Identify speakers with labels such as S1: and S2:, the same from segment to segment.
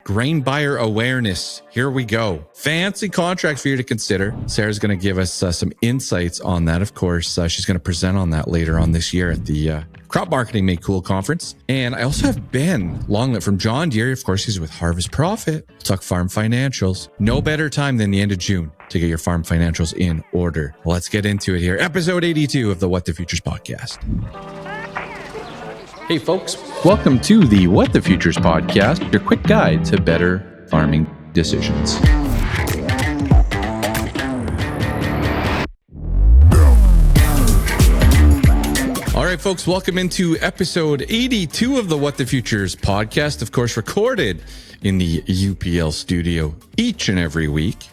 S1: grain buyer awareness. Here we go. Fancy contract for you to consider. Sarah's going to give us some insights on that. Of course, she's going to present on that later on this year at the Crop Marketing Made Cool conference. And I also have Ben Longlet from John Deere. Of course, he's with Harvest Profit. We'll talk farm financials. No better time than the end of June to get your farm financials in order. Let's get into it here. Episode 82 of the What the Futures podcast. Hey folks, welcome to the What the Futures podcast, your quick guide to better farming decisions. All right, folks, welcome into episode 82 of the What the Futures podcast, of course, recorded in the UPL studio each and every week.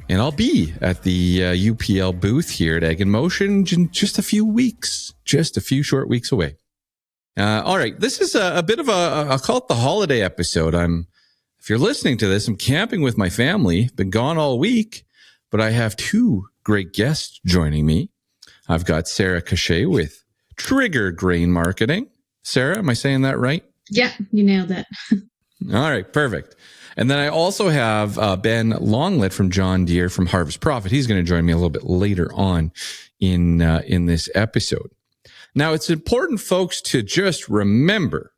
S1: And I'll be at the UPL booth here at Ag in Motion in just a few weeks, just a few short weeks away. All right, this is a bit of I'll call it the holiday episode. If you're listening to this, I'm camping with my family, been gone all week, but I have two great guests joining me. I've got Sarah Cochet with Trigger Grain Marketing. Sarah, am I saying that right?
S2: Yeah, you nailed it.
S1: All right, perfect. And then I also have Ben Longlet from John Deere from Harvest Profit. He's going to join me a little bit later on in this episode. Now, it's important, folks, to just remember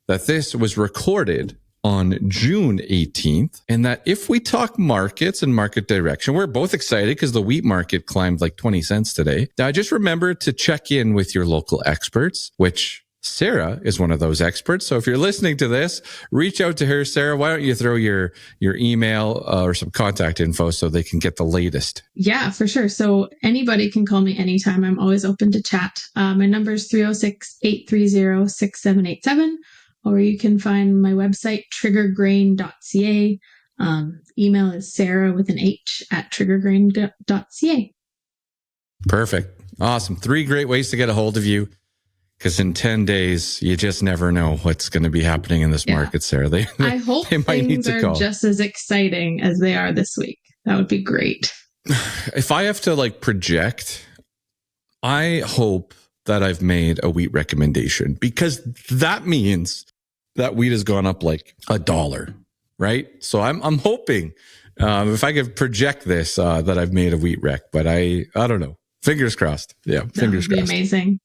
S1: that this was recorded on June 18th, and that if we talk markets and market direction, we're both excited because the wheat market climbed like 20 cents today. Now, just remember to check in with your local experts, which Sarah is one of those experts. So if you're listening to this, reach out to her. Sarah, why don't you throw your email or some contact info so they can get the latest?
S2: Yeah, for sure. So anybody can call me anytime. I'm always open to chat. My number is 306-830-6787, or you can find my website, triggergrain.ca. Email is Sarah with an H at triggergrain.ca.
S1: Perfect. Awesome. 3 great ways to get a hold of you. Because in 10 days, you just never know what's going to be happening in this market, Sarah.
S2: I hope they might need to call. Just as exciting as they are this week. That would be great.
S1: If I have to project, I hope that I've made a wheat recommendation, because that means that wheat has gone up like $1, right? So I'm hoping if I could project this that I've made a wheat rec, but I don't know. Fingers crossed. Yeah, fingers crossed.
S2: That would be amazing.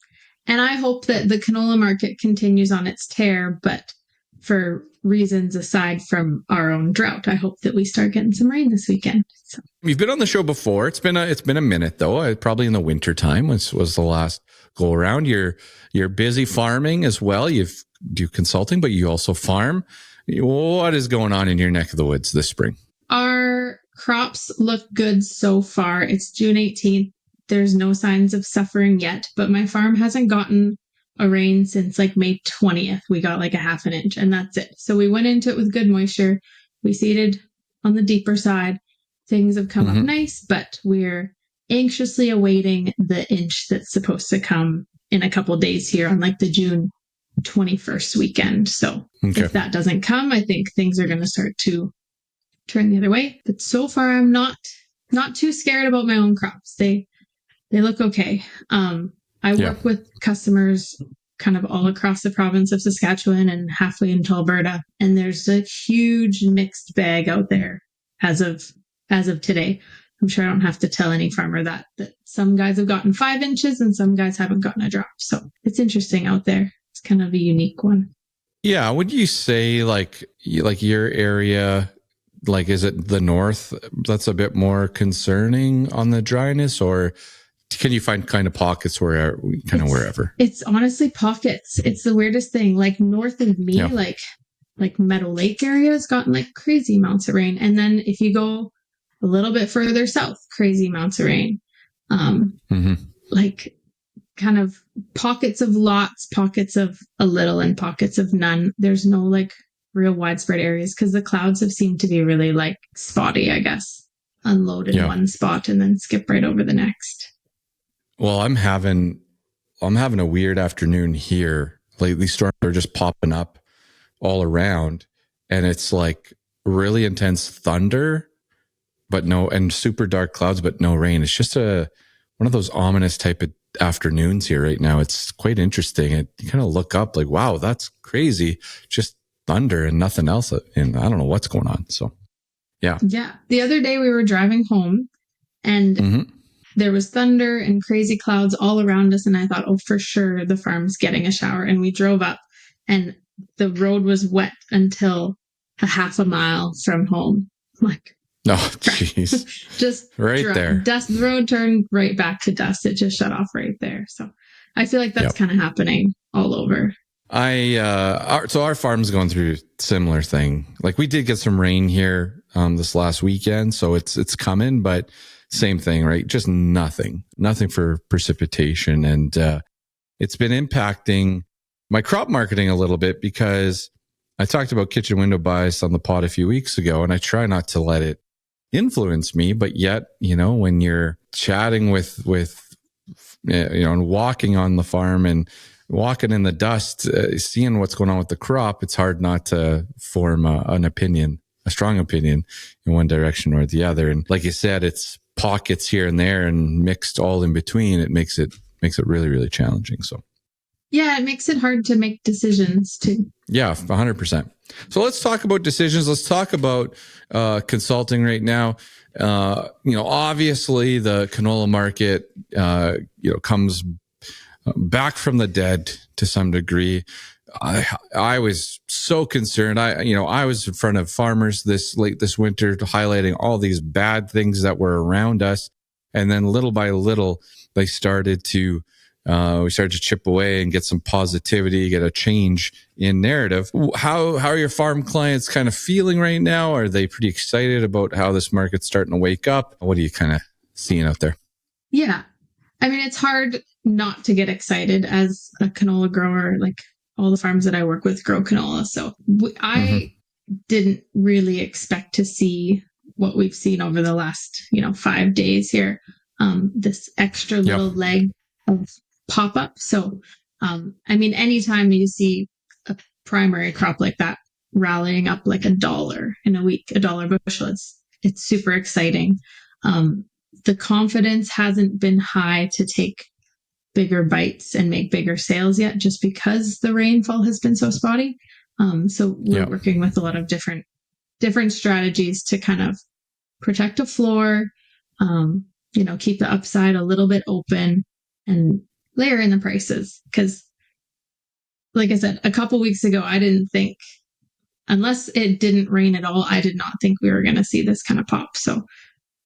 S2: And I hope that the canola market continues on its tear, but for reasons aside from our own drought, I hope that we start getting some rain this weekend. So.
S1: You've been on the show before. It's been a minute though. Probably in the winter time was the last go around. You're busy farming as well. You do consulting, but you also farm. What is going on in your neck of the woods this spring?
S2: Our crops look good so far. It's June 18th. There's no signs of suffering yet, but my farm hasn't gotten a rain since May 20th. We got a half an inch and that's it. So we went into it with good moisture. We seeded on the deeper side. Things have come up nice, but we're anxiously awaiting the inch that's supposed to come in a couple days here on the June 21st weekend. So if that doesn't come, I think things are going to start to turn the other way. But so far, I'm not too scared about my own crops. They look okay. I work with customers kind of all across the province of Saskatchewan and halfway into Alberta. And there's a huge mixed bag out there as of today. I'm sure I don't have to tell any farmer that some guys have gotten 5 inches and some guys haven't gotten a drop. So it's interesting out there. It's kind of a unique one.
S1: Yeah. Would you say like your area, is it the north that's a bit more concerning on the dryness, or can you find kind of pockets wherever? It's
S2: honestly pockets. It's the weirdest thing. North of me, like Meadow Lake area has gotten crazy amounts of rain. And then if you go a little bit further south, crazy amounts of rain. Kind of pockets of lots, pockets of a little, and pockets of none. There's no real widespread areas because the clouds have seemed to be really spotty, I guess. Unload in one spot and then skip right over the next.
S1: Well, I'm having a weird afternoon here. These storms are just popping up all around, and it's really intense thunder, but and super dark clouds, but no rain. It's just one of those ominous type of afternoons here right now. It's quite interesting. You kind of look up wow, that's crazy. Just thunder and nothing else. And I don't know what's going on. So, yeah.
S2: Yeah. The other day we were driving home and there was thunder and crazy clouds all around us. And I thought, oh, for sure the farm's getting a shower. And we drove up and the road was wet until a half a mile from home. Like,
S1: oh, jeez.
S2: Just
S1: right there.
S2: Dust, the road turned right back to dust. It just shut off right there. So I feel like that's kind of happening all over.
S1: So our farm's going through a similar thing. Like we did get some rain here this last weekend, so it's coming, but same thing, right? Just nothing for precipitation, and it's been impacting my crop marketing a little bit because I talked about kitchen window bias on the pod a few weeks ago, and I try not to let it influence me, but yet, when you're chatting with and walking on the farm and walking in the dust, seeing what's going on with the crop, it's hard not to form an opinion, a strong opinion in one direction or the other. And like you said, it's pockets here and there and mixed all in between. It makes it really, really challenging. So
S2: yeah, it makes it hard to make decisions too.
S1: Yeah, 100%. So let's talk about decisions. Let's talk about consulting right now. Obviously the canola market, comes back from the dead to some degree. I was so concerned. I was in front of farmers this winter highlighting all these bad things that were around us. And then little by little, they started to, we started to chip away and get some positivity, get a change in narrative. How are your farm clients kind of feeling right now? Are they pretty excited about how this market's starting to wake up? What are you kind of seeing out there?
S2: Yeah. I mean, it's hard not to get excited as a canola grower. Like all the farms that I work with grow canola. So I didn't really expect to see what we've seen over the last, 5 days here. This extra little leg of pop up. So, anytime you see a primary crop like that rallying up like $1 in a week, $1 bushel, it's super exciting. The confidence hasn't been high to take bigger bites and make bigger sales yet, just because the rainfall has been so spotty. So we're working with a lot of different strategies to kind of protect a floor, keep the upside a little bit open and layer in the prices. Because like I said, a couple weeks ago, I didn't think, unless it didn't rain at all, I did not think we were going to see this kind of pop. So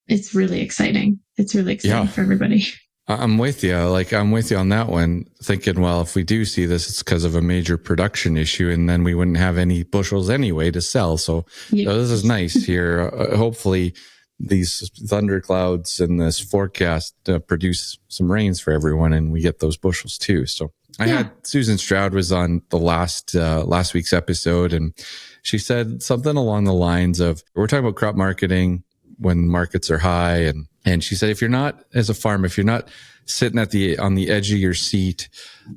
S2: it's really exciting. It's really exciting for everybody.
S1: I'm with you. I'm with you on that one, thinking, well, if we do see this, it's because of a major production issue, and then we wouldn't have any bushels anyway to sell. So this is nice here. Hopefully these thunderclouds and this forecast produce some rains for everyone, and we get those bushels too. So I had Susan Stroud was on the last week's episode, and she said something along the lines of, we're talking about crop marketing when markets are high. And she said, if you're not, as a farmer, if you're not sitting on the edge of your seat,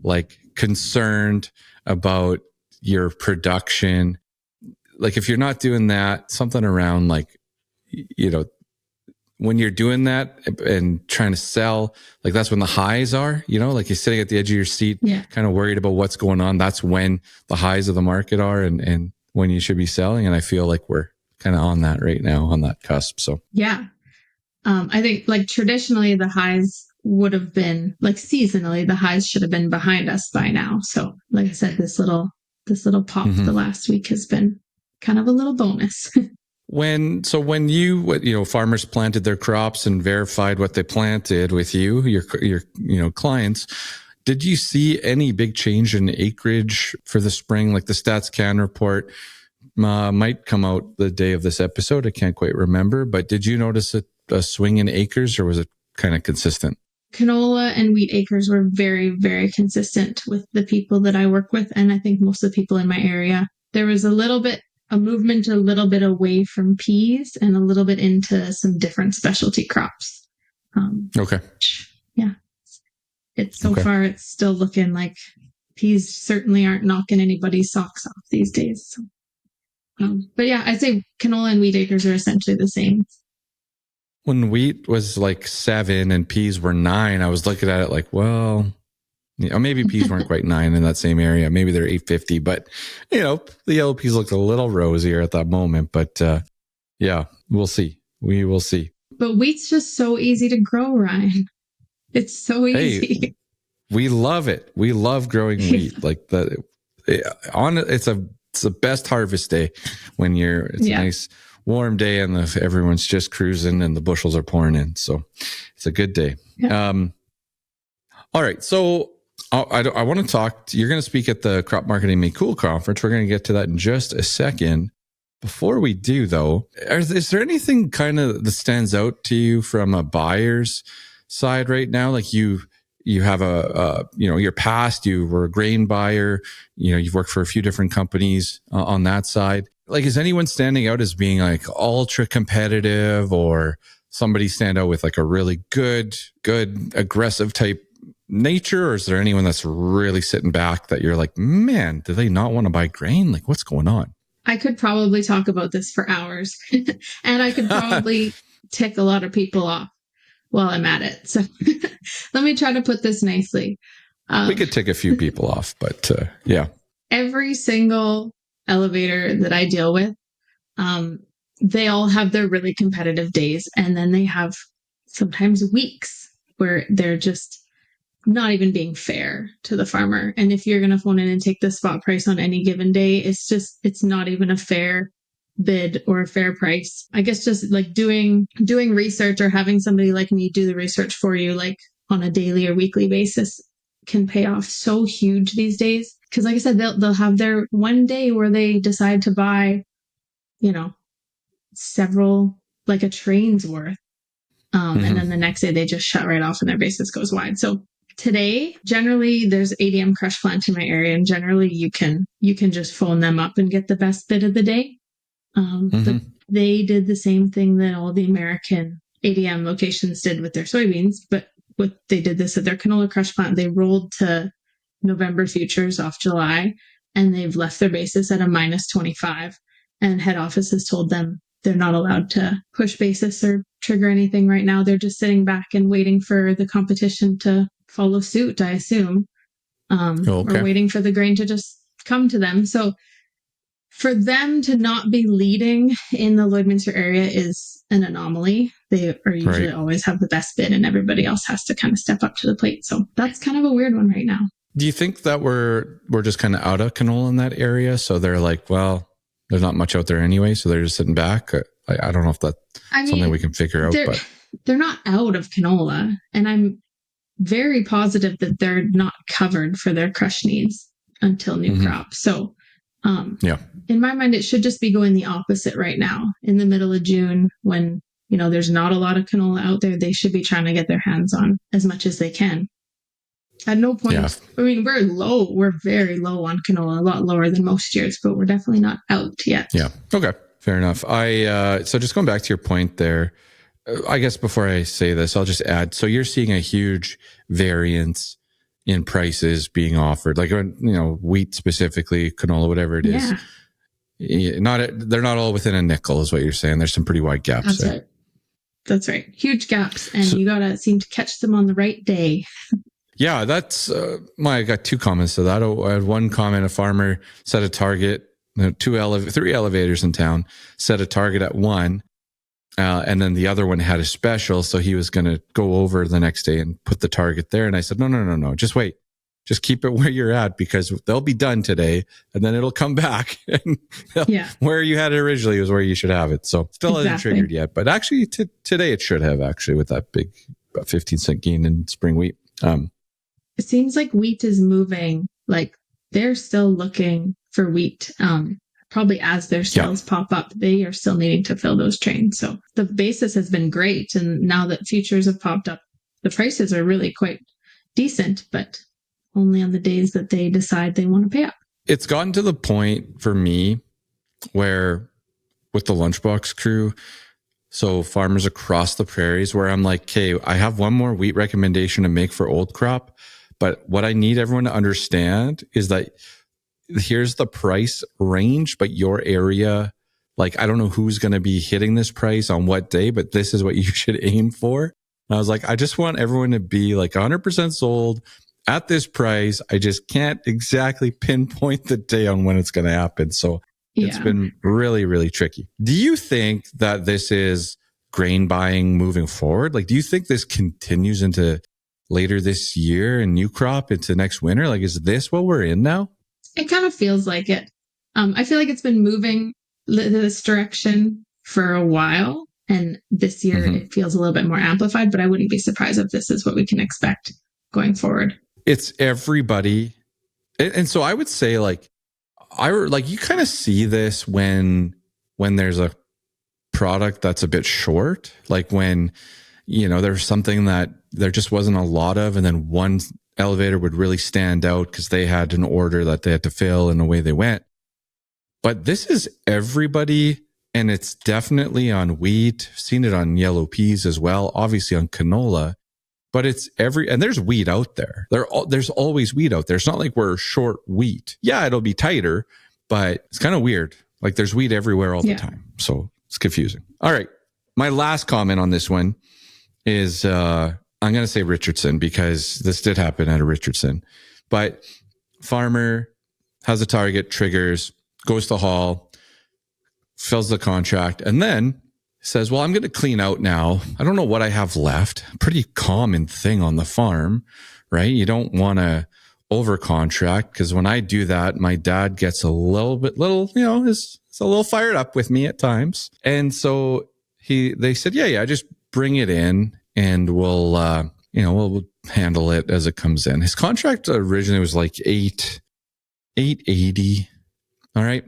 S1: like concerned about your production, like if you're not doing that, something around when you're doing that and trying to sell, like that's when the highs are, like you're sitting at the edge of your seat, kind of worried about what's going on. That's when the highs of the market are and when you should be selling. And I feel like we're kind of on that right now, on that cusp. So
S2: I think traditionally the highs would have been seasonally, the highs should have been behind us by now. So like I said, this little pop the last week has been kind of a little bonus.
S1: When you farmers planted their crops and verified what they planted with your clients, did you see any big change in acreage for the spring? Like the Stats Can report might come out the day of this episode. I can't quite remember, but did you notice a swing in acres, or was it kind of consistent?
S2: Canola and wheat acres were very, very consistent with the people that I work with. And I think most of the people in my area. There was a movement a little bit away from peas and a little bit into some different specialty crops. Yeah. Far, it's still looking like peas certainly aren't knocking anybody's socks off these days. So, but yeah, I'd say canola and wheat acres are essentially the same.
S1: When wheat was 7 and peas were 9, I was looking at it like, well, Yeah, maybe peas weren't quite 9 in that same area. Maybe they're 850, but the yellow peas looked a little rosier at that moment. But yeah, we'll see. We will see.
S2: But wheat's just so easy to grow, Ryan. It's so easy.
S1: Hey, we love it. We love growing wheat. Like that. It's the best harvest day when it's a nice warm day and everyone's just cruising and the bushels are pouring in. So it's a good day.
S2: Yeah.
S1: All right. So I want to talk. You're going to speak at the Crop Marketing Made Cool conference. We're going to get to that in just a second. Before we do, though, is there anything kind of that stands out to you from a buyer's side right now? Like you have your past, you were a grain buyer, you've worked for a few different companies on that side. Like, is anyone standing out as being like ultra competitive, or somebody stand out with like a really good, aggressive type nature? Or is there anyone that's really sitting back that you're like, man, do they not want to buy grain? Like, what's going on?
S2: I could probably talk about this for hours and I could probably tick a lot of people off while I'm at it. So let me try to put this nicely.
S1: We could tick a few people off, but yeah.
S2: Every single elevator that I deal with, they all have their really competitive days. And then they have sometimes weeks where they're just not even being fair to the farmer. And if you're going to phone in and take the spot price on any given day, it's not even a fair bid or a fair price. I guess just like doing research or having somebody like me do the research for you, like on a daily or weekly basis, can pay off so huge these days. Because like I said, they'll have their one day where they decide to buy, several, like a train's worth. And then the next day they just shut right off and their basis goes wide. So today, generally, there's ADM crush plant in my area, and generally you can just phone them up and get the best bid of the day. But they did the same thing that all the American ADM locations did with their soybeans. But what they did this at their canola crush plant, they rolled to November futures off July, and they've left their basis at a -25. And head office has told them they're not allowed to push basis or trigger anything right now. They're just sitting back and waiting for the competition to follow suit, I assume, or waiting for the grain to just come to them. So for them to not be leading in the Lloydminster area is an anomaly. They are usually always have the best bid, and everybody else has to kind of step up to the plate. So that's kind of a weird one right now.
S1: Do you think that we're just kind of out of canola in that area? So they're like, well, there's not much out there anyway, so they're just sitting back. I don't know if that's something we can figure out. But
S2: they're not out of canola, and I'm very positive that they're not covered for their crush needs until new crop. So in my mind, it should just be going the opposite right now. In the middle of June, when there's not a lot of canola out there, they should be trying to get their hands on as much as they can. At no point, I mean, we're low. We're very low on canola, a lot lower than most years, but we're definitely not out yet.
S1: Yeah. Okay. Fair enough. So just going back to your point there, I guess before I say this, I'll just add, so you're seeing a huge variance in prices being offered, like, wheat specifically, canola, whatever it is. They're not all within a nickel is what you're saying. There's some pretty wide gaps.
S2: That's
S1: there.
S2: right. That's right. Huge gaps. And you got to seem to catch them on the right day.
S1: Yeah, that's I got 2 comments to that. I had one comment: a farmer set a target, 3 elevators in town, set a target at 1, and then the other one had a special, so he was going to go over the next day and put the target there. And I said, no, just wait, just keep it where you're at, because they'll be done today, and then it'll come back. And where you had it originally was where you should have it. So still hasn't triggered yet, but actually today it should have, actually, with that big 15-cent gain in spring wheat.
S2: It seems like wheat is moving, like they're still looking for wheat. Probably as their sales pop up, they are still needing to fill those trains. So the basis has been great. And now that futures have popped up, the prices are really quite decent, but only on the days that they decide they want to pay up.
S1: It's gotten to the point for me where, with the Lunchbox crew, so farmers across the prairies, where I'm like, okay, I have one more wheat recommendation to make for old crop. But what I need everyone to understand is that here's the price range, but your area, like, I don't know who's going to be hitting this price on what day, but this is what you should aim for. And I was like, I just want everyone to be like 100% sold at this price, I just can't exactly pinpoint the day on when it's going to happen. So it's been really, really tricky. Do you think that this is grain buying moving forward? Like, do you think this continues into later this year and new crop into next winter? Like, is this what we're in now?
S2: It kind of feels like it. I feel like it's been moving this direction for a while. And this year it feels a little bit more amplified, but I wouldn't be surprised if this is what we can expect going forward.
S1: It's everybody. And so I would say you kind of see this when there's a product that's a bit short, like when, there's something that there just wasn't a lot of, and then one elevator would really stand out because they had an order that they had to fill and away they went. But this is everybody, and it's definitely on wheat. Seen it on yellow peas as well, obviously on canola. But it's and there's wheat out there. There's always wheat out there. It's not like we're short wheat. Yeah, it'll be tighter, but it's kind of weird. Like there's wheat everywhere all the time. So it's confusing. All right. My last comment on this one is, I'm going to say Richardson because this did happen at a Richardson. But farmer has a target, triggers, goes to haul, fills the contract, and then says, well, I'm going to clean out now. I don't know what I have left. Pretty common thing on the farm, right? You don't want to over contract because when I do that, my dad gets a little, is a little fired up with me at times. And so they said, yeah, just bring it in and we'll handle it as it comes in. His contract originally was like $880. All right.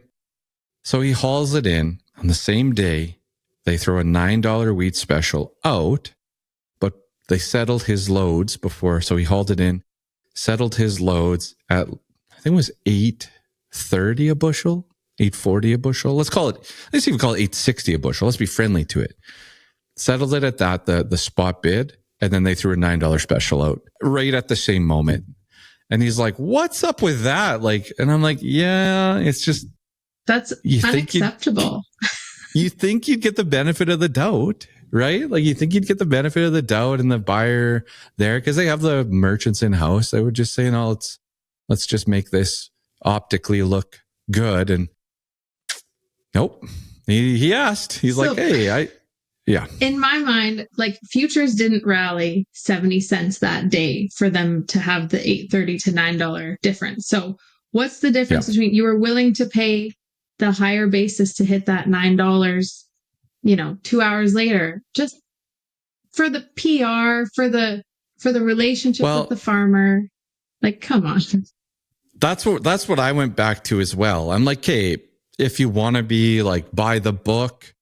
S1: So he hauls it in on the same day. They throw a $9 wheat special out, but they settled his loads before. So he hauled it in, settled his loads at, I think it was $830 a bushel, $840 a bushel. Let's even call it $860 a bushel. Let's be friendly to it. Settled it at that, the spot bid. And then they threw a $9 special out right at the same moment. And he's like, what's up with that? Like, and I'm like, yeah, it's just.
S2: That's unacceptable.
S1: You think you'd get the benefit of the doubt, right? Like you think you'd get the benefit of the doubt and the buyer there because they have the merchants in house. They would just say, no, let's just make this optically look good. And nope. He asked, he's like, hey, yeah.
S2: In my mind, like futures didn't rally 70 cents that day for them to have the $830 to $9 difference. So what's the difference between you were willing to pay the higher basis to hit that $9, 2 hours later, just for the PR, for the relationship with the farmer? Like, come on.
S1: That's what I went back to as well. I'm like, okay, if you want to be like by the book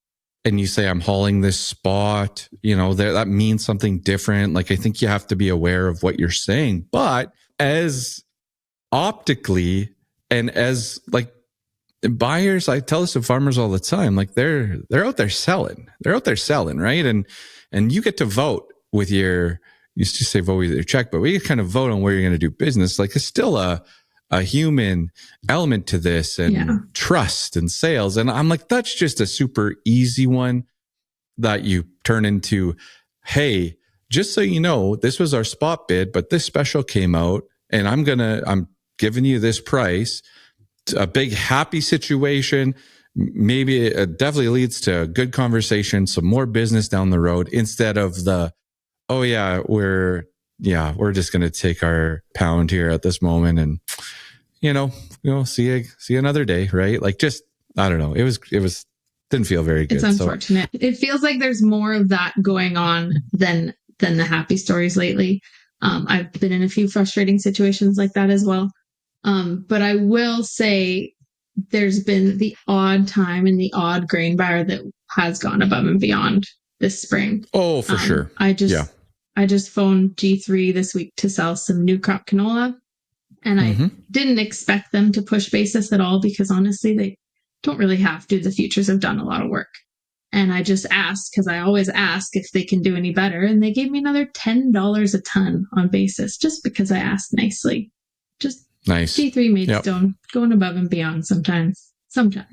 S1: and you say I'm hauling this spot, that means something different. Like, I think you have to be aware of what you're saying, but as optically and as like, buyers, I tell this to farmers all the time, like they're out there selling. They're out there selling, right? And you get to vote with you used to say vote with your check, but we kind of vote on where you're going to do business. Like it's still a human element to this and trust and sales. And I'm like, that's just a super easy one that you turn into, hey, just so you know, this was our spot bid, but this special came out and I'm giving you this price. A big happy situation. Maybe it definitely leads to a good conversation, some more business down the road instead of we're just going to take our pound here at this moment and, see you another day. Right. Like just, I don't know. It was didn't feel very good.
S2: It's unfortunate. It feels like there's more of that going on than the happy stories lately. I've been in a few frustrating situations like that as well. But I will say there's been the odd time and the odd grain buyer that has gone above and beyond this spring.
S1: Oh, for sure.
S2: I just phoned G3 this week to sell some new crop canola. And I didn't expect them to push basis at all because honestly, they don't really have to. The futures have done a lot of work. And I just asked, because I always ask if they can do any better. And they gave me another $10 a ton on basis just because I asked nicely. Just nice. G3 Maidstone going above and beyond sometimes.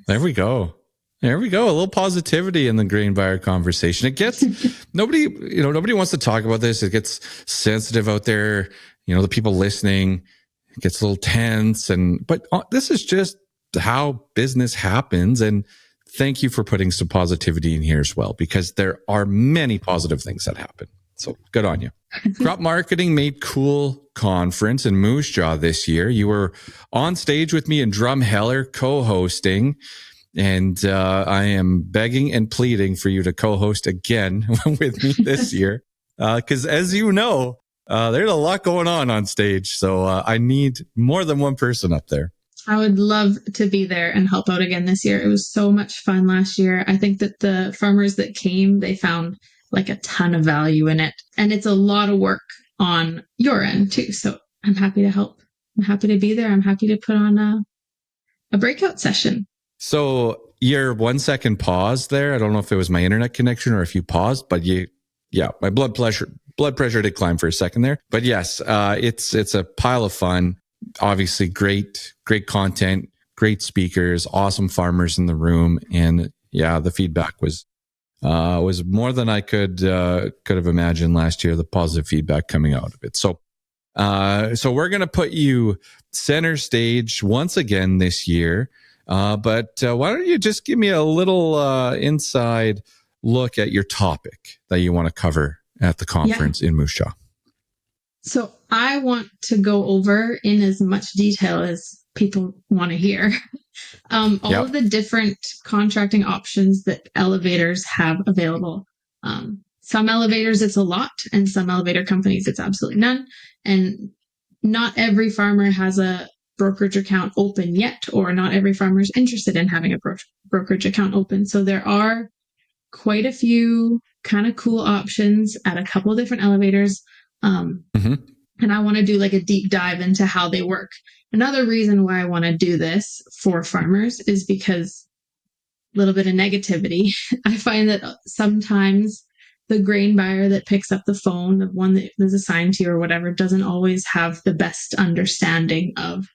S2: There
S1: we go. There we go. A little positivity in the grain buyer conversation. It gets nobody wants to talk about this. It gets sensitive out there. The people listening, it gets a little tense, but this is just how business happens. And thank you for putting some positivity in here as well, because there are many positive things that happen. So good on you. Crop Marketing Made Cool conference in Moose Jaw this year. You were on stage with me in Drumheller co-hosting. And I am begging and pleading for you to co-host again with me this year. Because as you know, there's a lot going on stage. So I need more than one person up there.
S2: I would love to be there and help out again this year. It was so much fun last year. I think that the farmers that came, they found like a ton of value in it. And it's a lot of work on your end too. So I'm happy to help. I'm happy to be there. I'm happy to put on a breakout session.
S1: So your 1 second pause there, I don't know if it was my internet connection or if you paused, but my blood pressure did climb for a second there. But yes, it's a pile of fun. Obviously great content, great speakers, awesome farmers in the room. And yeah, the feedback was more than I could have imagined last year, the positive feedback coming out of it. So we're going to put you center stage once again this year. But why don't you just give me a little inside look at your topic that you want to cover at the conference in Moose Jaw?
S2: So I want to go over in as much detail as people want to hear all of the different contracting options that elevators have available. Some elevators, it's a lot, and some elevator companies, it's absolutely none. And not every farmer has a brokerage account open yet, or not every farmer is interested in having a brokerage account open. So there are quite a few kind of cool options at a couple of different elevators. And I want to do like a deep dive into how they work. Another reason why I want to do this for farmers is because a little bit of negativity. I find that sometimes the grain buyer that picks up the phone, the one that is assigned to you or whatever, doesn't always have the best understanding of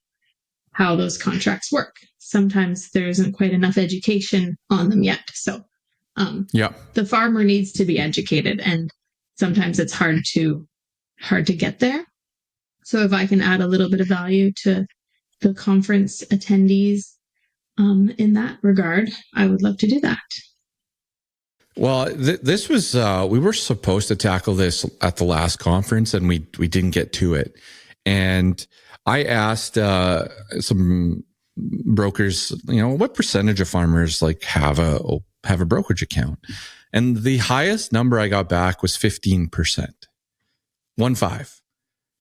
S2: how those contracts work. Sometimes there isn't quite enough education on them yet. So the farmer needs to be educated, and sometimes it's hard to get there. So if I can add a little bit of value to the conference attendees in that regard, I would love to do that.
S1: Well, this was, we were supposed to tackle this at the last conference, and we didn't get to it. And I asked some brokers, what percentage of farmers like have a brokerage account? And the highest number I got back was 15%. 15.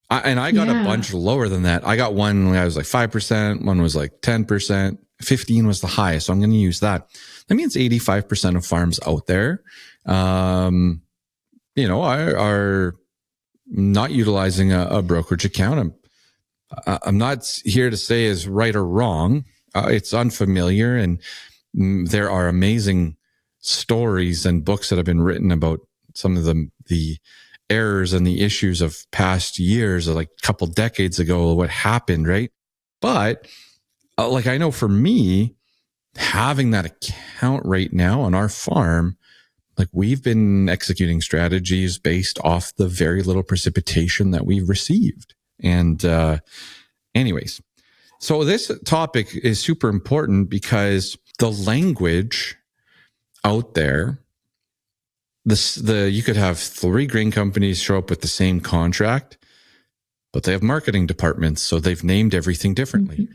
S1: And I got a bunch lower than that. I got one I was like 5%, one was like 10%, 15 was the highest. So I'm going to use that. That means 85% of farms out there, are not utilizing a brokerage account. I'm not here to say is right or wrong. It's unfamiliar, and there are amazing stories and books that have been written about some of the errors and the issues of past years, or like a couple decades ago, what happened, right? But I know for me, having that account right now on our farm, like we've been executing strategies based off the very little precipitation that we've received. And anyways, so this topic is super important because the language out there, you could have 3 grain companies show up with the same contract, but they have marketing departments, so they've named everything differently.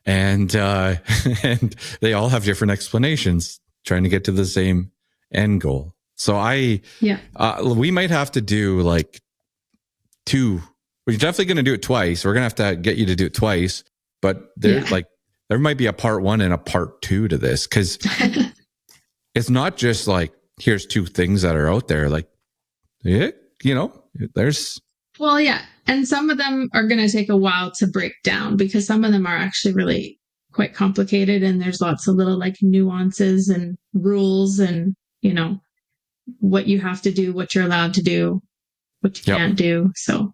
S1: And they all have different explanations trying to get to the same end goal. So we might have to do like 2. We're definitely going to do it twice. We're going to have to get you to do it twice, but there might be a part 1 and a part 2 to this, because it's not just like, here's 2 things that are out there. Like, there's.
S2: Well, yeah. And some of them are going to take a while to break down, because some of them are actually really quite complicated, and there's lots of little like nuances and rules and, what you have to do, what you're allowed to do, what you can't do. So,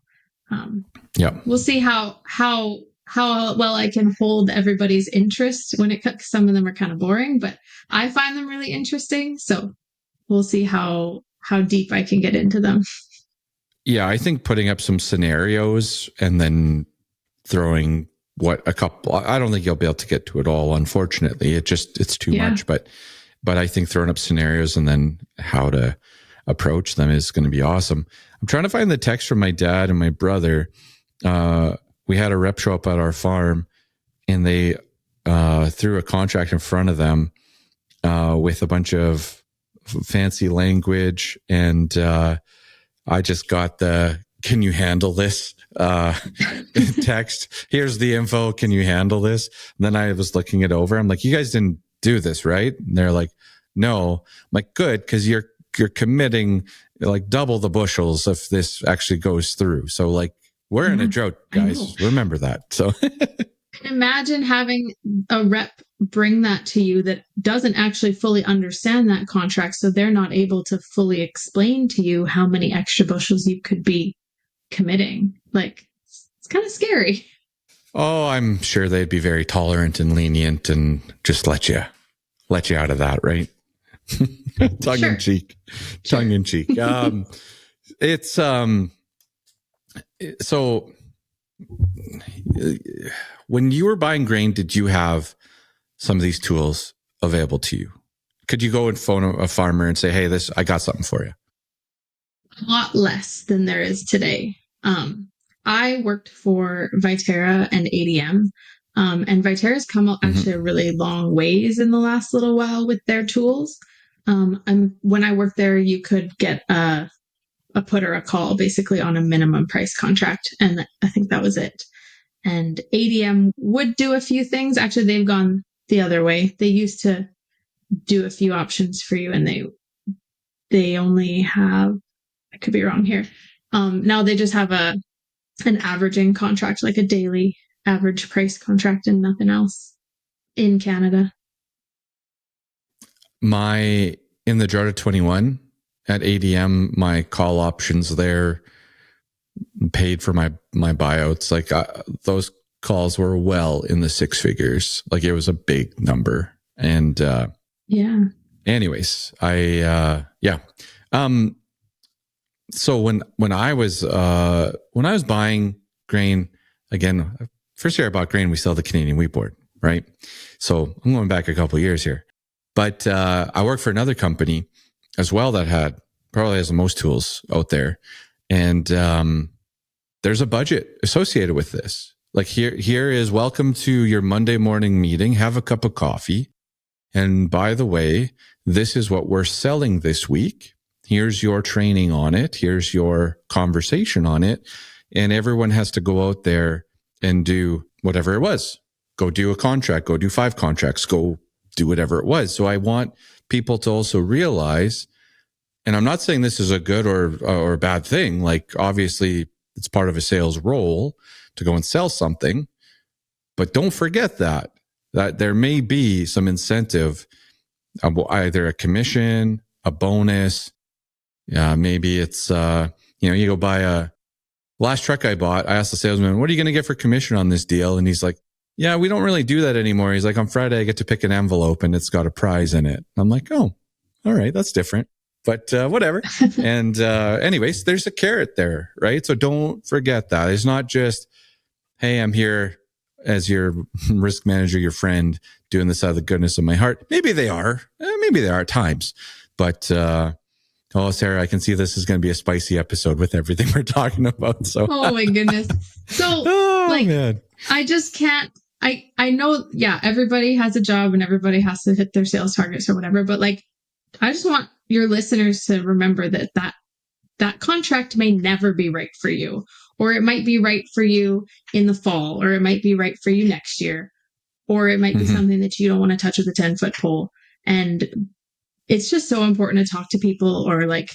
S2: we'll see how how well I can hold everybody's interest when it comes. Some of them are kind of boring, but I find them really interesting. So we'll see how deep I can get into them.
S1: Yeah, I think putting up some scenarios and then throwing I don't think you'll be able to get to it all, unfortunately. It's too much, but I think throwing up scenarios and then how to approach them is going to be awesome. I'm trying to find the text from my dad and my brother. We had a rep show up at our farm, and they threw a contract in front of them with a bunch of fancy language, and I just got the "Can you handle this?" text. Here's the info. Can you handle this? And then I was looking it over. I'm like, you guys didn't do this, right? And they're like, no. I'm like, good, because you're committing like double the bushels if this actually goes through. So like, we're in a drought, guys. Remember that. So
S2: imagine having a rep bring that to you that doesn't actually fully understand that contract. So they're not able to fully explain to you how many extra bushels you could be committing. Like, it's kind of scary.
S1: Oh, I'm sure they'd be very tolerant and lenient and just let you out of that, right? Tongue in cheek. It's so when you were buying grain, did you have some of these tools available to you? Could you go and phone a farmer and say, hey, I got something for you?
S2: A lot less than there is today. I worked for Viterra and ADM, and Viterra's come actually a really long ways in the last little while with their tools. And when I worked there, you could get a put or a call basically on a minimum price contract. And I think that was it. And ADM would do a few things. Actually, they've gone the other way. They used to do a few options for you, and they only have, I could be wrong here. Now they just have an averaging contract, like a daily average price contract and nothing else in Canada.
S1: In the drought of 21 at ADM, my call options there paid for my buyouts. Like those calls were well in the six figures. Like it was a big number. And anyways, so when I was buying grain, again, first year I bought grain, we sell the Canadian Wheat Board, right? So I'm going back a couple of years here. But I worked for another company as well that probably has the most tools out there. And there's a budget associated with this. Like here is welcome to your Monday morning meeting. Have a cup of coffee. And by the way, this is what we're selling this week. Here's your training on it. Here's your conversation on it. And everyone has to go out there and do whatever it was. Go do a contract, go do 5 contracts, go do whatever it was. So I want people to also realize, and I'm not saying this is a good or a bad thing. Like obviously it's part of a sales role to go and sell something, but don't forget that there may be some incentive, either a commission, a bonus. Maybe it's, you go buy a last truck I bought. I asked the salesman, what are you going to get for commission on this deal? And he's like, yeah, we don't really do that anymore. He's like, on Friday, I get to pick an envelope and it's got a prize in it. I'm like, oh, all right, that's different, but whatever. And anyways, there's a carrot there, right? So don't forget that. It's not just, hey, I'm here as your risk manager, your friend, doing this out of the goodness of my heart. Maybe they are. Maybe they are at times. But, Sarah, I can see this is going to be a spicy episode with everything we're talking about. So,
S2: oh my goodness. So, man. I just can't. I know, everybody has a job and everybody has to hit their sales targets or whatever. But like, I just want your listeners to remember that contract may never be right for you, or it might be right for you in the fall, or it might be right for you next year, or it might be something that you don't want to touch with a 10-foot pole. And it's just so important to talk to people, or like,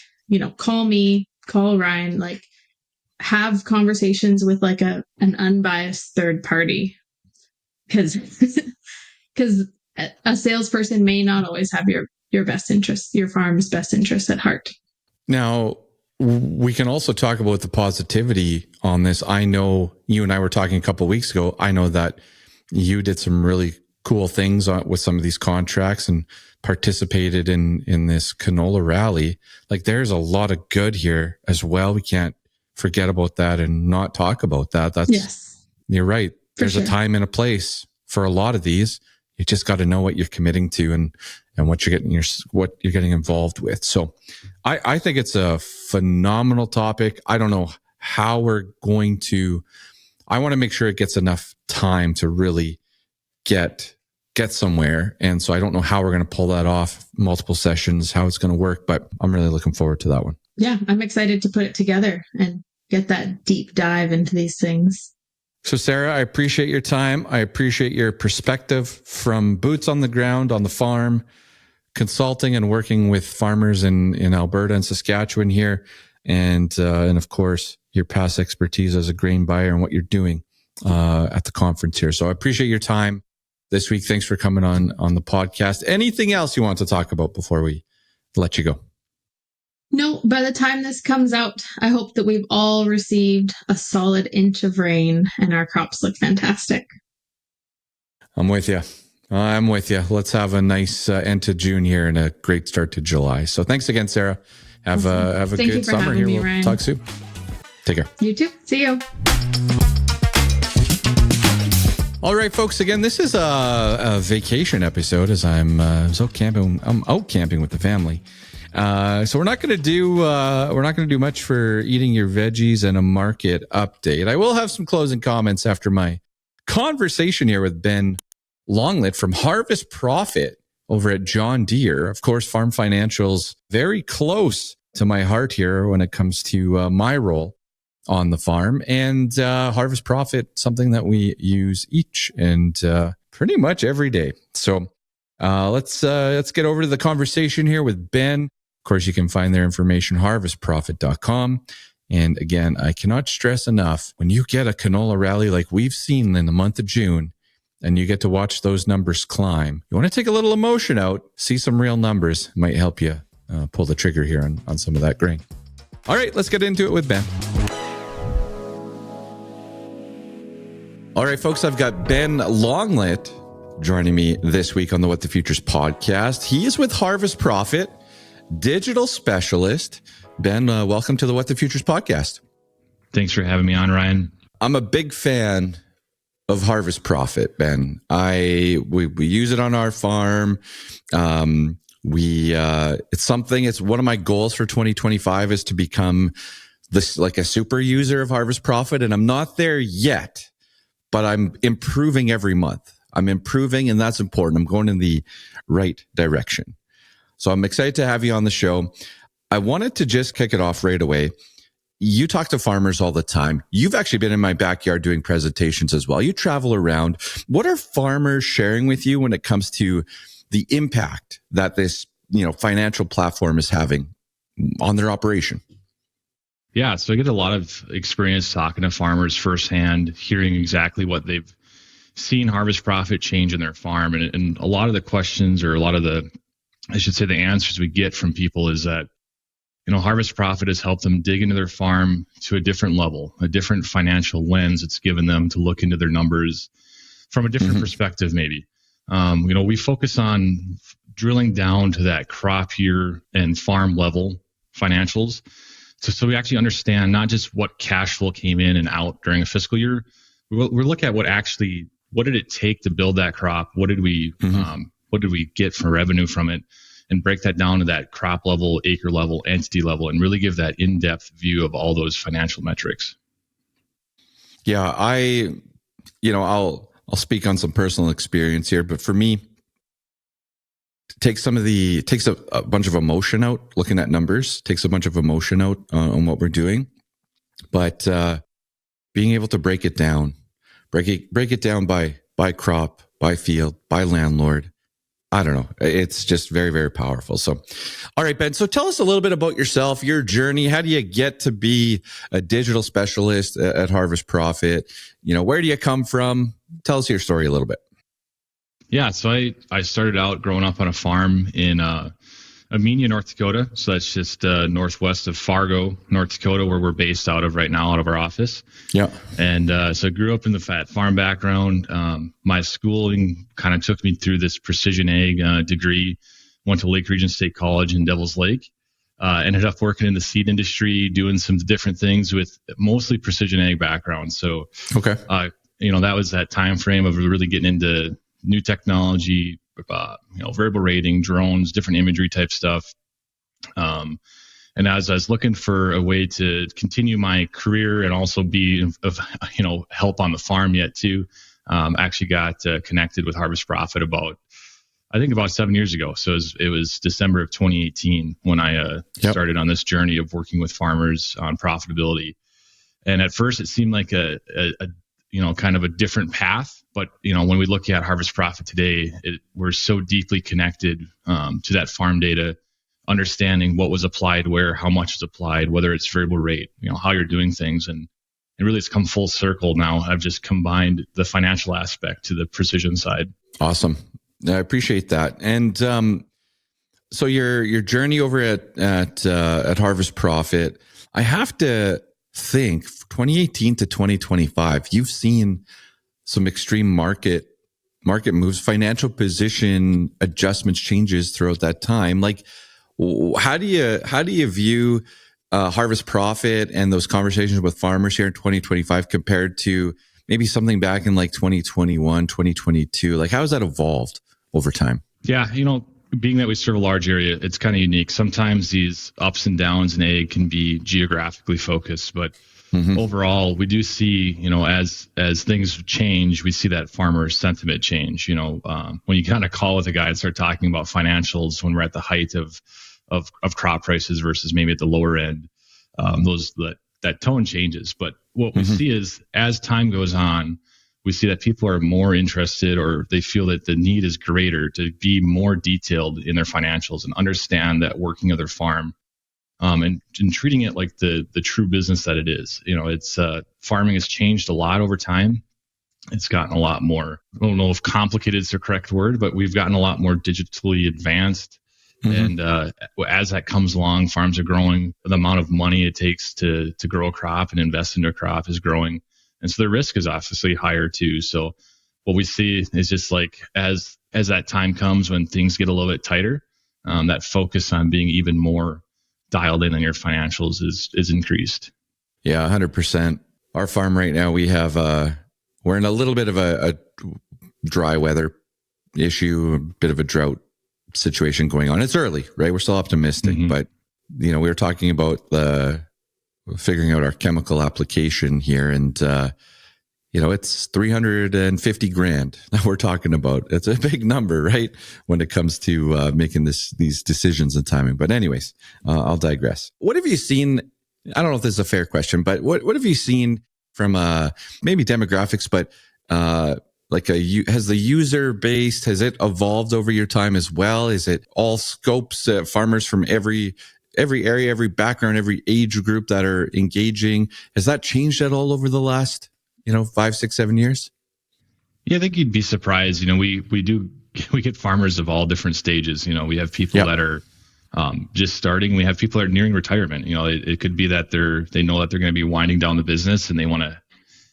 S2: call me, call Ryan, like have conversations with like an unbiased third party. Because a salesperson may not always have your best interest, your farm's best interest at heart.
S1: Now, we can also talk about the positivity on this. I know you and I were talking a couple of weeks ago. I know that you did some really cool things with some of these contracts and participated in this canola rally. Like, there's a lot of good here as well. We can't forget about that and not talk about that.
S2: Yes,
S1: you're right. There's
S2: sure.
S1: a time and a place for a lot of these. You just got to know what you're committing to and what you're getting involved with. So I think it's a phenomenal topic. I don't know how we're going to, I want to make sure it gets enough time to really get somewhere. And so I don't know how we're going to pull that off, multiple sessions, how it's going to work, but I'm really looking forward to that one.
S2: Yeah, I'm excited to put it together and get that deep dive into these things.
S1: So Sarah, I appreciate your time. I appreciate your perspective from boots on the ground on the farm, consulting and working with farmers in Alberta and Saskatchewan here. And of course, your past expertise as a grain buyer and what you're doing at the conference here. So I appreciate your time this week. Thanks for coming on the podcast. Anything else you want to talk about before we let you go?
S2: No, by the time this comes out, I hope that we've all received a solid inch of rain and our crops look fantastic.
S1: I'm with you. Let's have a nice end to June here and a great start to July. So thanks again, Sarah. Have a good summer here. We'll
S2: Ryan.
S1: Talk soon. Take care.
S2: You too. See you.
S1: All right, folks. Again, this is a vacation episode as I'm out camping with the family. So we're not going to do much for eating your veggies and a market update. I will have some closing comments after my conversation here with Ben Longlet from Harvest Profit over at John Deere. Of course, Farm Financial's very close to my heart here when it comes to my role on the farm, and Harvest Profit, something that we use each and pretty much every day. So let's get over to the conversation here with Ben. Of course, you can find their information, harvestprofit.com. And again, I cannot stress enough, when you get a canola rally like we've seen in the month of June, and you get to watch those numbers climb, you want to take a little emotion out, see some real numbers, it might help you pull the trigger here on some of that grain. All right, let's get into it with Ben. All right, folks, I've got Ben Longlet joining me this week on the What the Futures podcast. He is with Harvest Profit, digital specialist. Ben, welcome to the What the Futures podcast.
S3: Thanks for having me on, Ryan.
S1: I'm a big fan of Harvest Profit, Ben. We use it on our farm. It's one of my goals for 2025 is to become this like a super user of Harvest Profit. And I'm not there yet, but I'm improving every month. I'm improving, and that's important. I'm going in the right direction. So I'm excited to have you on the show. I wanted to just kick it off right away. You talk to farmers all the time. You've actually been in my backyard doing presentations as well. You travel around. What are farmers sharing with you when it comes to the impact that this, financial platform is having on their operation?
S3: Yeah, so I get a lot of experience talking to farmers firsthand, hearing exactly what they've seen Harvest Profit change in their farm. And a lot of the questions, or a lot of the answers we get from people is that, Harvest Profit has helped them dig into their farm to a different level, a different financial lens. It's given them to look into their numbers from a different perspective, maybe. We focus on drilling down to that crop year and farm level financials. So we actually understand not just what cash flow came in and out during a fiscal year. We look at what did it take to build that crop? What did we get for revenue from it? And break that down to that crop level, acre level, entity level, and really give that in-depth view of all those financial metrics.
S1: Yeah, I'll speak on some personal experience here, but for me, it takes a bunch of emotion out looking at numbers, takes a bunch of emotion out on what we're doing, but being able to break it down by crop, by field, by landlord. I don't know. It's just very, very powerful. So, all right, Ben. So tell us a little bit about yourself, your journey. How do you get to be a digital specialist at Harvest Profit? Where do you come from? Tell us your story a little bit.
S3: Yeah. So I started out growing up on a farm in Amenia, North Dakota. So that's just northwest of Fargo, North Dakota, where we're based out of right now, out of our office.
S1: Yeah.
S3: And so I grew up in the farm background. My schooling kind of took me through this precision ag degree. Went to Lake Region State College in Devil's Lake. Ended up working in the seed industry, doing some different things with mostly precision ag background. So,
S1: okay.
S3: That was that time frame of really getting into new technology, variable rating, drones, different imagery type stuff. And as I was looking for a way to continue my career and also be of help on the farm yet too, actually got connected with Harvest Profit about 7 years ago. So it was December of 2018 when I started on this journey of working with farmers on profitability. And at first it seemed like a kind of a different path. But, when we look at Harvest Profit today, we're so deeply connected to that farm data, understanding what was applied where, how much is applied, whether it's variable rate, how you're doing things. And really it's come full circle now. I've just combined the financial aspect to the precision side.
S1: Awesome. I appreciate that. And so your journey over at Harvest Profit, I have to think 2018 to 2025, you've seen some extreme market moves, financial position adjustments, changes throughout that time. Like, how do you view Harvest Profit and those conversations with farmers here in 2025 compared to maybe something back in like 2021, 2022? Like, how has that evolved over time?
S3: Yeah, being that we serve a large area, it's kind of unique. Sometimes these ups and downs in ag can be geographically focused, but overall, we do see, as things change, we see that farmer sentiment change. When you kind of call with a guy and start talking about financials when we're at the height of crop prices versus maybe at the lower end, that tone changes. But what we see is as time goes on, we see that people are more interested, or they feel that the need is greater to be more detailed in their financials and understand that working of their farm, and treating it like the true business that it is. It's farming has changed a lot over time. It's gotten a lot more, I don't know if complicated is the correct word, but we've gotten a lot more digitally advanced. And as that comes along, farms are growing. The amount of money it takes to grow a crop and invest into a crop is growing. And so the risk is obviously higher too. So what we see is just like as that time comes when things get a little bit tighter, that focus on being even more dialed in on your financials is increased.
S1: Yeah, 100%. Our farm right now, we have we're in a little bit of a dry weather issue, a bit of a drought situation going on. It's early, right? We're still optimistic, but we were talking about figuring out our chemical application here, and it's $350,000 that we're talking about. It's a big number, right, when it comes to making these decisions and timing. But anyways, I'll digress. What have you seen? I don't know if this is a fair question, but what have you seen from maybe demographics, but has the user base, has it evolved over your time as well? Is it all scopes, farmers from every area, every background, every age group that are engaging? Has that changed at all over the last 5, 6, 7 years?
S3: Yeah, I think you'd be surprised. We get farmers of all different stages. We have people that are just starting. We have people that are nearing retirement. It could be that they know that they're going to be winding down the business and they want to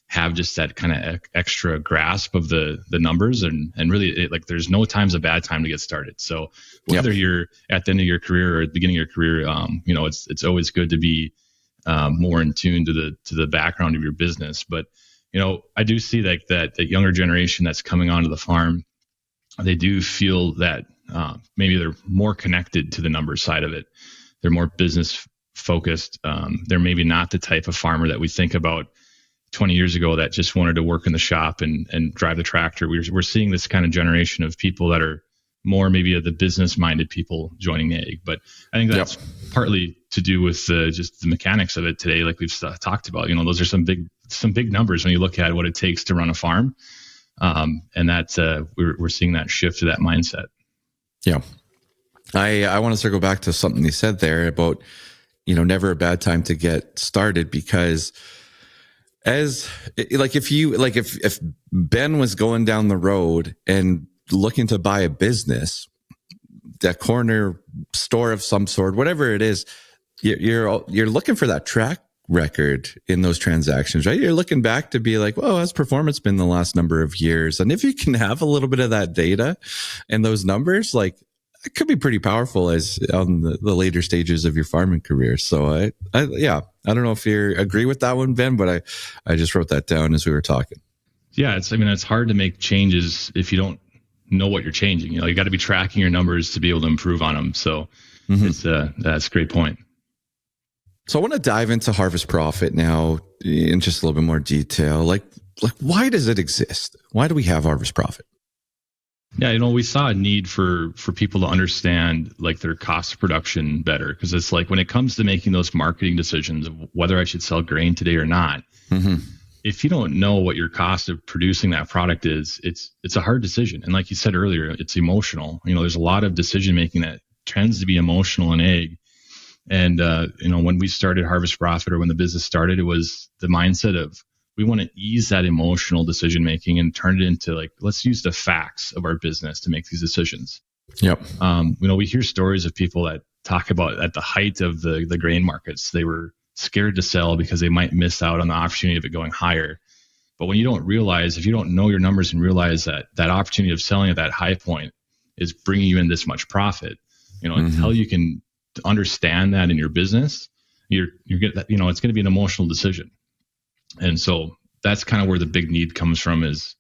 S3: have just that kind of extra grasp of the numbers, and really there's no time's a bad time to get started. So whether you're at the end of your career or at the beginning of your career, it's always good to be more in tune to the background of your business. But I do see that younger generation that's coming onto the farm, they do feel that maybe they're more connected to the numbers side of it. They're more business focused. They're maybe not the type of farmer that we think about 20 years ago that just wanted to work in the shop and drive the tractor. We're seeing this kind of generation of people that are more maybe of the business minded people joining ag. But I think that's partly to do with just the mechanics of it today. Like we've talked about, those are some big numbers when you look at what it takes to run a farm. And that's, we're seeing that shift to that mindset. Yeah.
S1: I want to circle back to something you said there about, never a bad time to get started, because if Ben was going down the road and looking to buy a business, a corner store of some sort, whatever it is, you're looking for that track record in those transactions, right? You're looking back to be like, well, how's performance been the last number of years? And if you can have a little bit of that data and those numbers, like, it could be pretty powerful as on the later stages of your farming career. So I don't know if you agree with that one, Ben, but I just wrote that down as we were talking.
S3: Yeah, it's hard to make changes if you don't know what you're changing. You got to be tracking your numbers to be able to improve on them. So that's a great point.
S1: So I want to dive into harvest profit now in just a little bit more detail. Like why does it exist? Why do we have harvest profit?
S3: Yeah, we saw a need for people to understand like their cost of production better, because it's like when it comes to making those marketing decisions of whether I should sell grain today or not, if you don't know what your cost of producing that product is, it's a hard decision. And like you said earlier, it's emotional. There's a lot of decision making that tends to be emotional in ag. And, when we started Harvest Profit, or when the business started, it was the mindset of, we want to ease that emotional decision making and turn it into like, let's use the facts of our business to make these decisions.
S1: Yep.
S3: We hear stories of people that talk about at the height of the grain markets, they were scared to sell because they might miss out on the opportunity of it going higher. But when you don't realize, if you don't know your numbers and realize that opportunity of selling at that high point is bringing you in this much profit, until you can understand that in your business, you're getting that, it's going to be an emotional decision. And so that's kind of where the big need comes from, is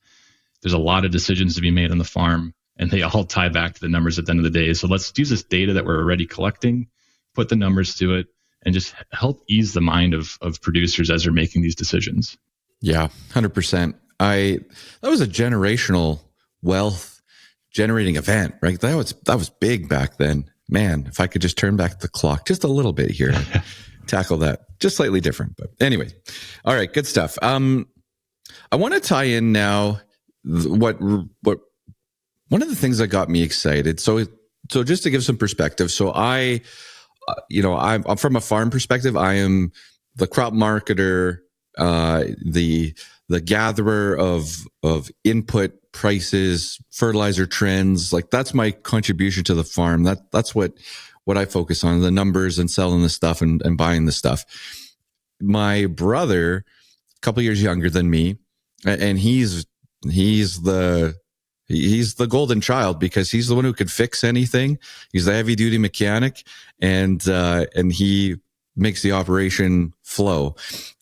S3: there's a lot of decisions to be made on the farm, and they all tie back to the numbers at the end of the day. So let's use this data that we're already collecting, put the numbers to it, and just help ease the mind of producers as they're making these decisions.
S1: Yeah, 100%. That was a generational wealth generating event, right? That was big back then. Man, if I could just turn back the clock just a little bit here, tackle that just slightly different. But anyway, all right, good stuff. I want to tie in now what one of the things that got me excited. So just to give some perspective. So I'm from a farm perspective, I am the crop marketer, the gatherer of input prices, fertilizer trends. Like, that's my contribution to the farm. That's what I focus on, the numbers and selling the stuff and buying the stuff. My brother, a couple years younger than me, and he's the golden child, because he's the one who could fix anything. He's the heavy duty mechanic, and he makes the operation flow.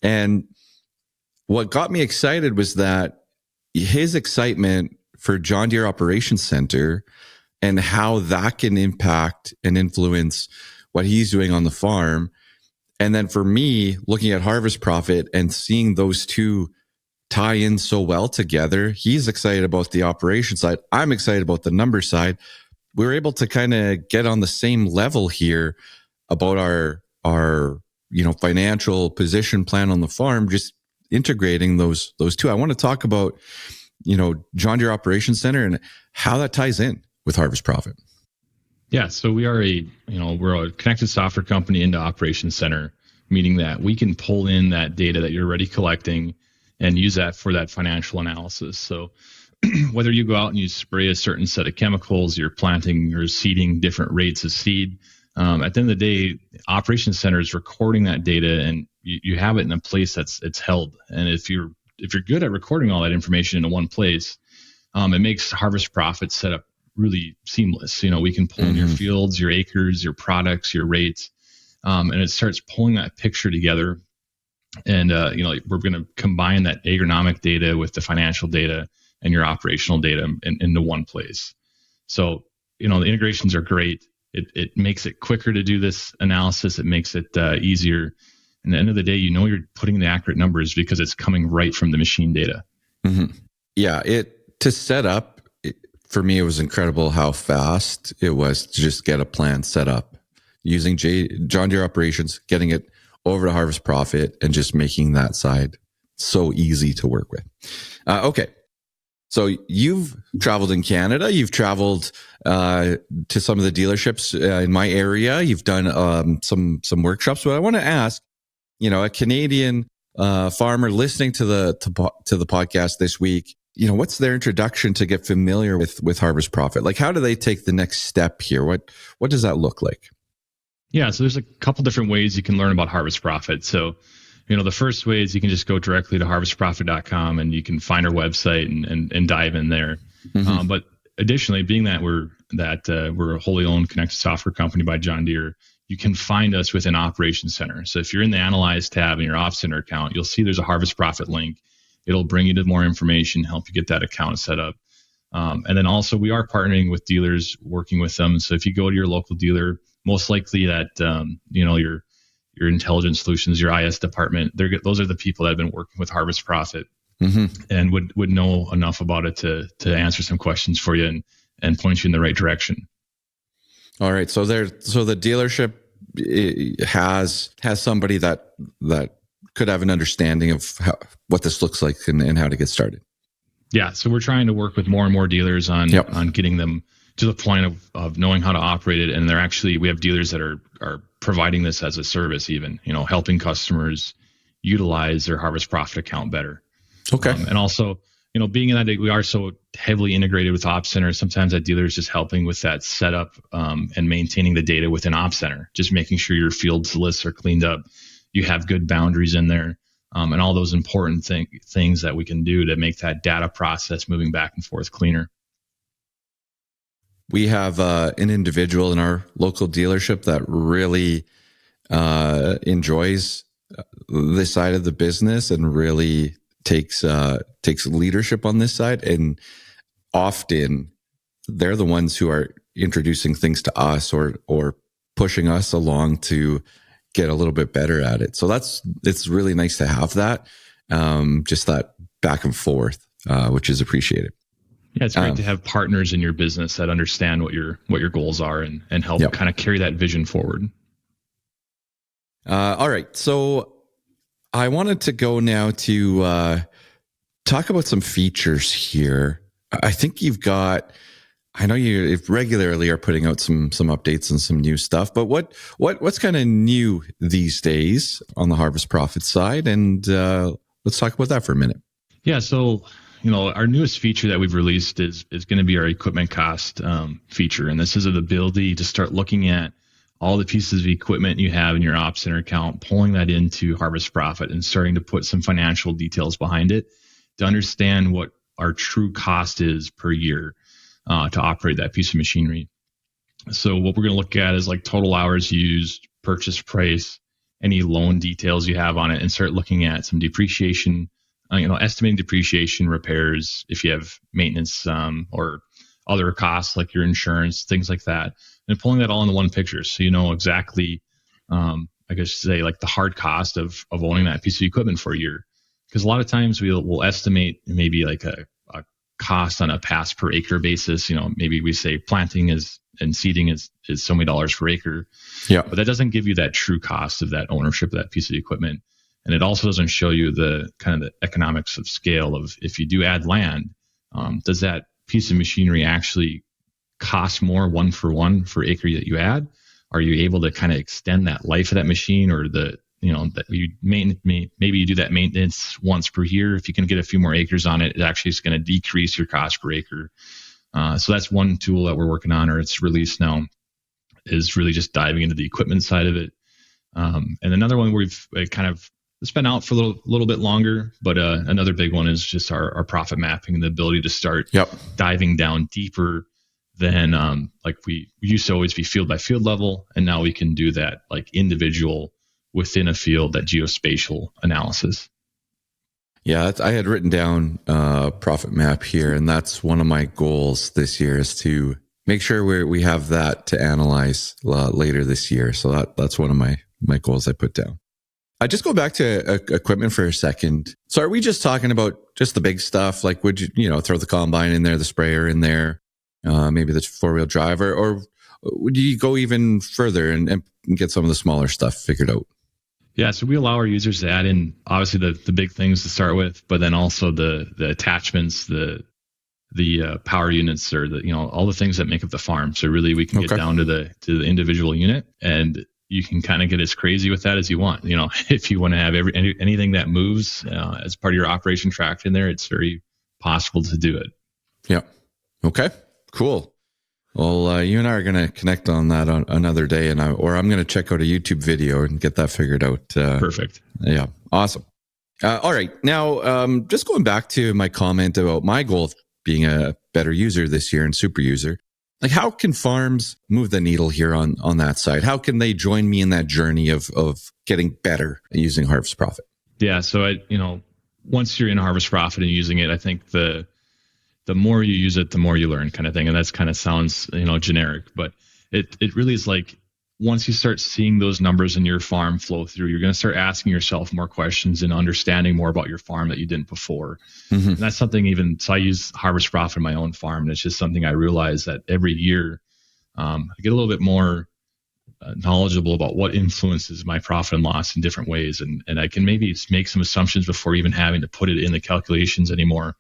S1: And what got me excited was that his excitement for John Deere Operations Center and how that can impact and influence what he's doing on the farm. And then for me, looking at Harvest Profit and seeing those two tie in so well together, he's excited about the operation side. I'm excited about the number side. We were able to kind of get on the same level here about our financial position plan on the farm, just integrating those two. I want to talk about, John Deere Operations Center and how that ties in with Harvest Profit.
S3: Yeah. So we are we're a connected software company into Operations Center, meaning that we can pull in that data that you're already collecting and use that for that financial analysis. So whether you go out and you spray a certain set of chemicals, you're planting or seeding different rates of seed, at the end of the day, Operations Center is recording that data, and you have it in a place it's held. And if you're good at recording all that information into one place, it makes Harvest Profit setup really seamless. We can pull in your fields, your acres, your products, your rates, and it starts pulling that picture together. And we're going to combine that agronomic data with the financial data and your operational data into one place. So the integrations are great. It makes it quicker to do this analysis. It makes it easier. And at the end of the day, you're putting the accurate numbers because it's coming right from the machine data.
S1: Mm-hmm. Yeah, to set up, for me, it was incredible how fast it was to just get a plan set up using John Deere Operations, getting it over to Harvest Profit, and just making that side so easy to work with. Okay. So you've traveled in Canada. You've traveled to some of the dealerships in my area. You've done some workshops. But I want to ask, a Canadian farmer listening to the podcast this week, what's their introduction to get familiar with Harvest Profit? Like, how do they take the next step here? What does that look like?
S3: Yeah, so there's a couple different ways you can learn about Harvest Profit. So, the first way is you can just go directly to harvestprofit.com and you can find our website and dive in there.
S1: Mm-hmm.
S3: But additionally, being that we're a wholly owned connected software company by John Deere, you can find us within Operations Center. So if you're in the Analyze tab in your Ops Center account, you'll see there's a Harvest Profit link. It'll bring you to more information, help you get that account set up. And then also we are partnering with dealers, working with them. So if you go to your local dealer, most likely that, your intelligence solutions, your IS department, those are the people that have been working with Harvest Profit
S1: Mm-hmm.
S3: and would know enough about it to answer some questions for you and point you in the right direction.
S1: All right. So the dealership has somebody that could have an understanding of what this looks like and how to get started.
S3: Yeah. So we're trying to work with more and more dealers on getting them to the point of knowing how to operate it. And we have dealers that are providing this as a service, even, helping customers utilize their Harvest Profit account better.
S1: Okay.
S3: And also, being in that we are so heavily integrated with Ops Center, sometimes that dealer is just helping with that setup and maintaining the data within Ops Center, just making sure your field lists are cleaned up, you have good boundaries in there, and all those important things that we can do to make that data process moving back and forth cleaner.
S1: We have an individual in our local dealership that really enjoys this side of the business and really takes leadership on this side. And often they're the ones who are introducing things to us or pushing us along to get a little bit better at it. So it's really nice to have that, just that back and forth, which is appreciated.
S3: Yeah, it's great to have partners in your business that understand what your goals are and help kind of carry that vision forward.
S1: All right. So I wanted to go now to talk about some features here. I think I know you regularly are putting out some updates and some new stuff, but what's kind of new these days on the Harvest Profit side? And let's talk about that for a minute.
S3: Yeah. So, our newest feature that we've released is going to be our equipment cost feature. And this is the ability to start looking at all the pieces of equipment you have in your Ops Center account, pulling that into Harvest Profit and starting to put some financial details behind it to understand what our true cost is per year to operate that piece of machinery. So what we're going to look at is like total hours used, purchase price, any loan details you have on it, and start looking at some depreciation, estimating depreciation, repairs, if you have maintenance or other costs like your insurance, things like that, and pulling that all into one picture so you know exactly, like the hard cost of owning that piece of equipment for a year. Because a lot of times we'll estimate maybe like a cost on a pass per acre basis. Maybe we say planting and seeding is so many dollars per acre.
S1: Yeah.
S3: But that doesn't give you that true cost of that ownership of that piece of equipment. And it also doesn't show you the kind of the economics of scale of if you do add land, does that piece of machinery actually cost more one for one for acre that you add? Are you able to kind of extend that life of that machine, or that you maybe you do that maintenance once per year? If you can get a few more acres on it, it actually is going to decrease your cost per acre. So that's one tool that we're working on, or it's released now, is really just diving into the equipment side of it. And another one we've kind of, it's been out for a little bit longer, but another big one is just our profit mapping and the ability to start diving down deeper than like we used to always be field by field level, and now we can do that like individual within a field, that geospatial analysis.
S1: Yeah, I had written down profit map here, and that's one of my goals this year is to make sure we have that to analyze later this year. So that's one of my goals I put down. I just go back to equipment for a second. So are we just talking about just the big stuff? Like, would you throw the combine in there, the sprayer in there, maybe the 4-wheel driver, or would you go even further and get some of the smaller stuff figured out?
S3: Yeah, so we allow our users to add in obviously the big things to start with, but then also the attachments, the power units, or all the things that make up the farm. So really, we can get down to the individual unit, and you can kind of get as crazy with that as you want. If you want to have anything that moves as part of your operation tracked in there, it's very possible to do it.
S1: Yeah. Okay, cool. Well, you and I are going to connect on that on another day, or I'm going to check out a YouTube video and get that figured out.
S3: Perfect.
S1: Yeah. Awesome. All right. Now, just going back to my comment about my goal of being a better user this year and super user, like how can farms move the needle here on that side? How can they join me in that journey of getting better at using Harvest Profit?
S3: Yeah. So once you're in Harvest Profit and using it, I think the more you use it, the more you learn, kind of thing. And that's kind of sounds, generic, but it really is like, once you start seeing those numbers in your farm flow through, you're going to start asking yourself more questions and understanding more about your farm that you didn't before. Mm-hmm. And that's something so I use Harvest Profit in my own farm. And it's just something I realize that every year I get a little bit more knowledgeable about what influences my profit and loss in different ways. And I can maybe make some assumptions before even having to put it in the calculations anymore.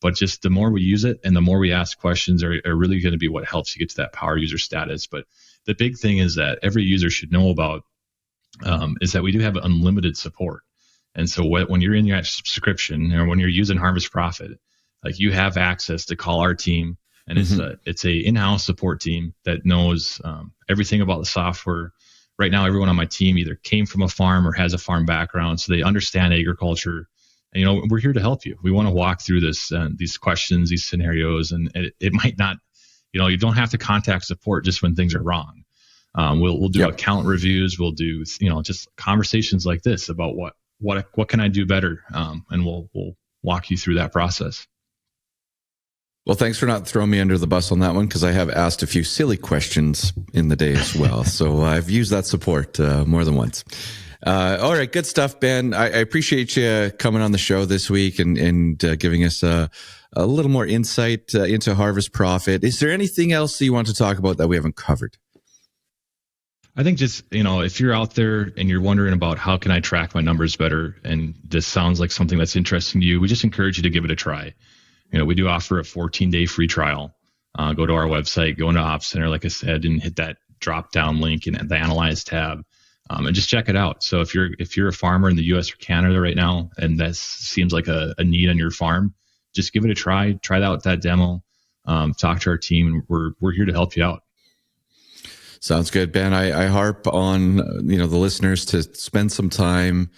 S3: But just the more we use it and the more we ask questions are really going to be what helps you get to that power user status. But the big thing is that every user should know about is that we do have unlimited support. And so when you're in your subscription or when you're using Harvest Profit, like you have access to call our team, and it's a in-house support team that knows everything about the software. Right now, everyone on my team either came from a farm or has a farm background, so they understand agriculture. And, we're here to help you. We want to walk through these questions, these scenarios, and it might not, you don't have to contact support just when things are wrong. We'll do account reviews. We'll do, just conversations like this about what can I do better? And we'll walk you through that process.
S1: Well, thanks for not throwing me under the bus on that one, because I have asked a few silly questions in the day as well. So I've used that support more than once. All right, good stuff, Ben. I appreciate you coming on the show this week and giving us a little more insight into Harvest Profit. Is there anything else that you want to talk about that we haven't covered?
S3: I think just, if you're out there and you're wondering about how can I track my numbers better, and this sounds like something that's interesting to you, we just encourage you to give it a try. We do offer a 14-day free trial. Go to our website, go into Ops Center, like I said, and hit that drop-down link in the Analyze tab. And just check it out. So if you're a farmer in the U.S. or Canada right now, and that seems like a need on your farm, just give it a try. Try out that demo. Talk to our team. We're here to help you out.
S1: Sounds good, Ben. I harp on the listeners to spend some time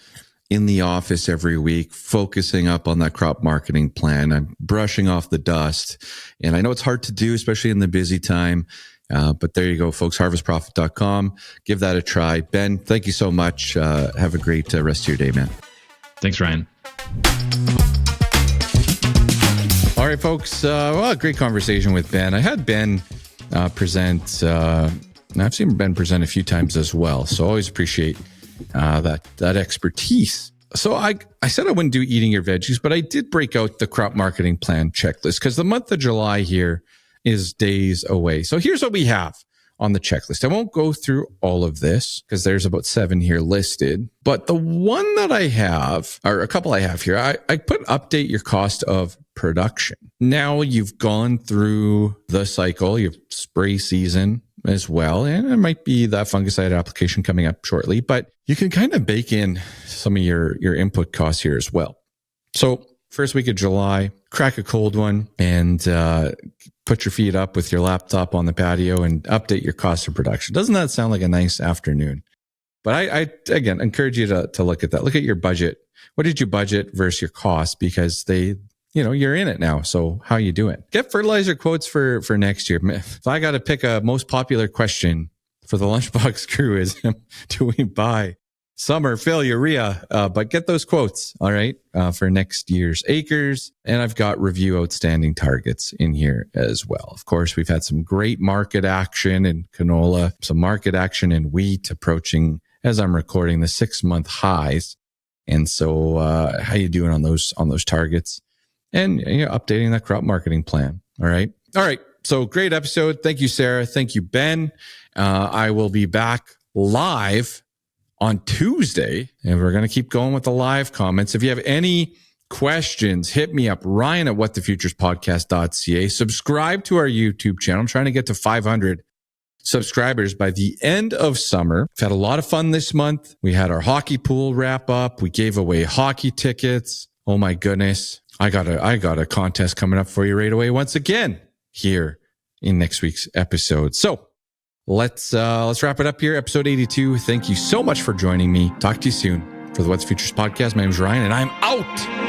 S1: in the office every week, focusing up on that crop marketing plan. I'm brushing off the dust, and I know it's hard to do, especially in the busy time. But there you go, folks, harvestprofit.com. Give that a try. Ben, thank you so much. Have a great rest of your day, man.
S3: Thanks, Ryan.
S1: All right, folks. A great conversation with Ben. I had Ben present. I've seen Ben present a few times as well. So always appreciate that expertise. So I said I wouldn't do eating your veggies, but I did break out the crop marketing plan checklist because the month of July here is days away. So here's what we have on the checklist. I won't go through all of this because there's about 7 here listed, but the one that I have, or a couple I have here, I put update your cost of production. Now you've gone through the cycle, your spray season as well, and there might be that fungicide application coming up shortly, but you can kind of bake in some of your input costs here as well. So first week of July, crack a cold one and put your feet up with your laptop on the patio and update your cost of production. Doesn't that sound like a nice afternoon? But I again, encourage you to look at that. Look at your budget. What did you budget versus your cost? Because you're in it now. So how you doing? Get fertilizer quotes for next year. If I got to pick a most popular question for the Lunchbox crew is, do we buy summer fill urea? But get those quotes, all right, for next year's acres. And I've got review outstanding targets in here as well. Of course, we've had some great market action in canola, some market action in wheat approaching, as I'm recording, the 6-month highs. And so how you doing on those targets? And updating that crop marketing plan. All right. So great episode. Thank you, Sarah. Thank you, Ben. I will be back live on Tuesday, and we're going to keep going with the live comments. If you have any questions, hit me up, Ryan at whatthefuturespodcast.ca. Subscribe to our YouTube channel. I'm trying to get to 500 subscribers by the end of summer. We've had a lot of fun this month. We had our hockey pool wrap up. We gave away hockey tickets. Oh my goodness. I got a contest coming up for you right away once again here in next week's episode. So let's wrap it up here. Episode 82. Thank you so much for joining me. Talk to you soon for the What's Futures podcast. My name is Ryan and I'm out.